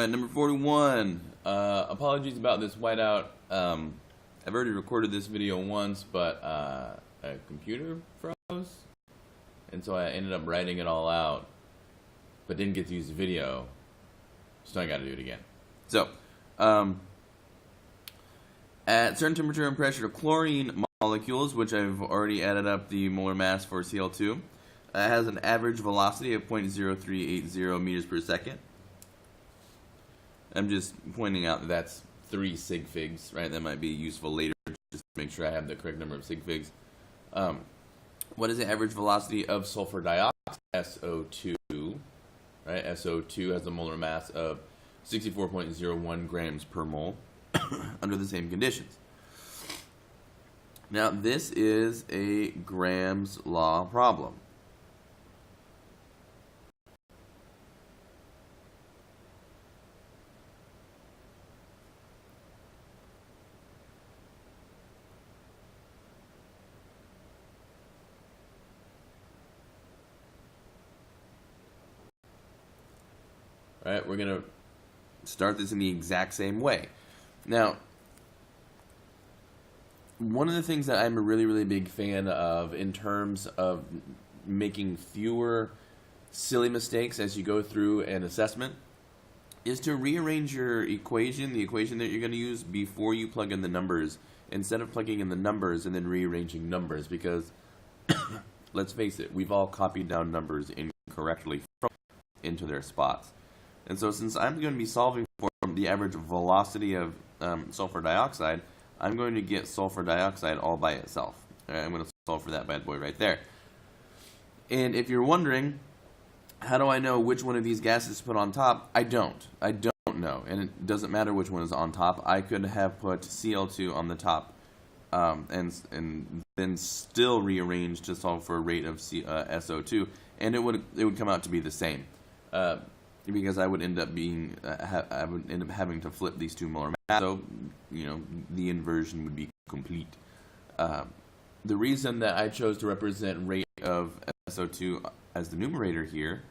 Alright, number 41. Apologies about this whiteout. I've already recorded this video once, but a computer froze. And so I ended up writing it all out, but didn't get to use the video. So I gotta do it again. So, at certain temperature and pressure, the chlorine molecules, which I've already added up the molar mass for Cl2, has an average velocity of 0.0380 meters per second. I'm just pointing out that that's 3 sig figs, right? That might be useful later, just to make sure I have the correct number of sig figs. What is the average velocity of sulfur dioxide, SO2? Right, SO2 has a molar mass of 64.01 grams per mole under the same conditions. Now, this is a Graham's law problem. All right, we're going to start this in the exact same way. Now, one of the things that I'm a really, really big fan of in terms of making fewer silly mistakes as you go through an assessment is to rearrange your equation, the equation that you're going to use, before you plug in the numbers, instead of plugging in the numbers and then rearranging numbers, because let's face it, we've all copied down numbers incorrectly into their spots. And so since I'm going to be solving for the average velocity of sulfur dioxide, I'm going to get sulfur dioxide all by itself. All right, I'm going to solve for that bad boy right there. And if you're wondering, how do I know which one of these gases to put on top? I don't know. And it doesn't matter which one is on top. I could have put Cl2 on the top and then still rearrange to solve for a rate of SO2, and it would come out to be the same. Because I would end up having to flip these two molar mass, so the inversion would be complete. The reason that I chose to represent rate of SO2 as the numerator here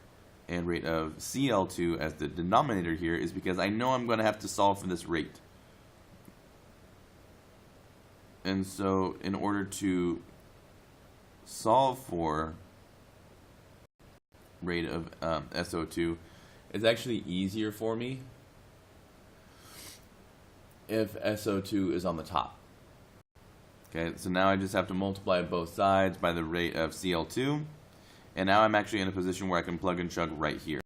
and rate of Cl2 as the denominator here is because I know I'm going to have to solve for this rate. And so in order to solve for rate of SO2, it's actually easier for me if SO2 is on the top. Okay, so now I just have to multiply both sides by the rate of Cl2, and now I'm actually in a position where I can plug and chug right here.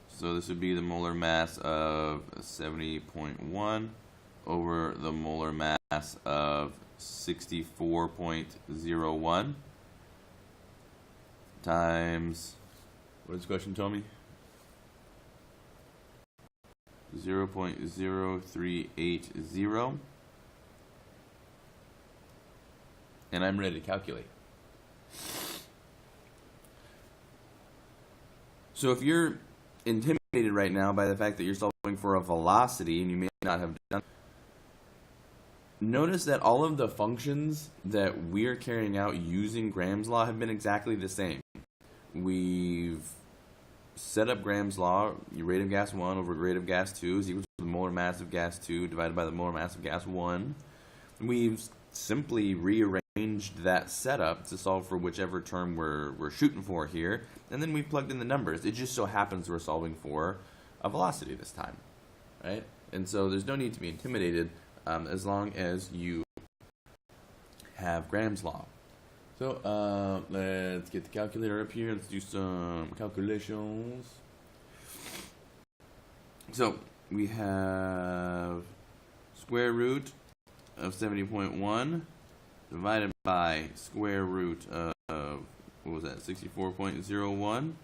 So this would be the molar mass of 70.1 over the molar mass of 64.01 times, what does the question tell me? 0.0380, and I'm ready to calculate. So if you're intimidated right now by the fact that you're solving for a velocity and you may not have done, notice that all of the functions that we're carrying out using Graham's law have been exactly the same. We've set up Graham's law, your rate of gas 1 over rate of gas 2 is equal to the molar mass of gas 2 divided by the molar mass of gas 1. We've simply rearranged that setup to solve for whichever term we're shooting for here, and then we've plugged in the numbers. It just so happens we're solving for a velocity this time, right? And so there's no need to be intimidated as long as you have Graham's law. So, let's get the calculator up here. Let's do some calculations. So, we have square root of 70.1 divided by square root of, what was that, 64.01.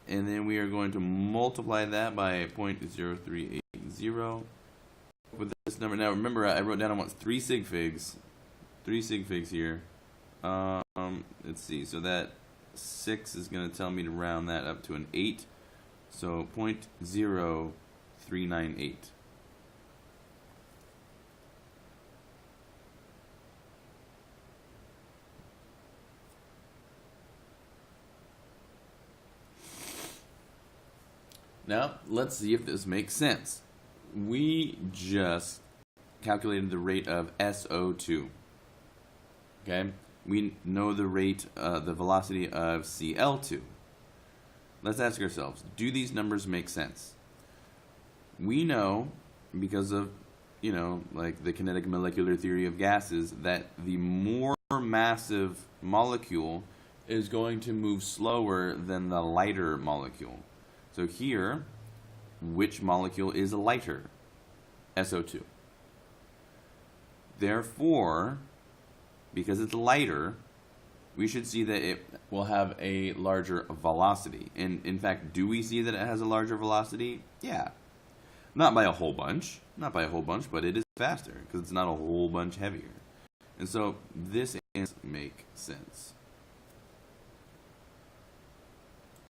And then we are going to multiply that by 0.0380 with this number. Now, remember, I wrote down I want 3 sig figs. 3 sig figs here. Let's see. So that 6 is going to tell me to round that up to an 8. So 0.0398. Now, let's see if this makes sense. We just calculated the rate of SO2. Okay? We know the rate, the velocity of Cl2. Let's ask ourselves, do these numbers make sense? We know, because of, like the kinetic molecular theory of gases, that the more massive molecule is going to move slower than the lighter molecule. So here, which molecule is lighter? SO2. Therefore, because it's lighter, we should see that it will have a larger velocity. And in fact, do we see that it has a larger velocity? Yeah. Not by a whole bunch, but it is faster because it's not a whole bunch heavier. And so this makes sense.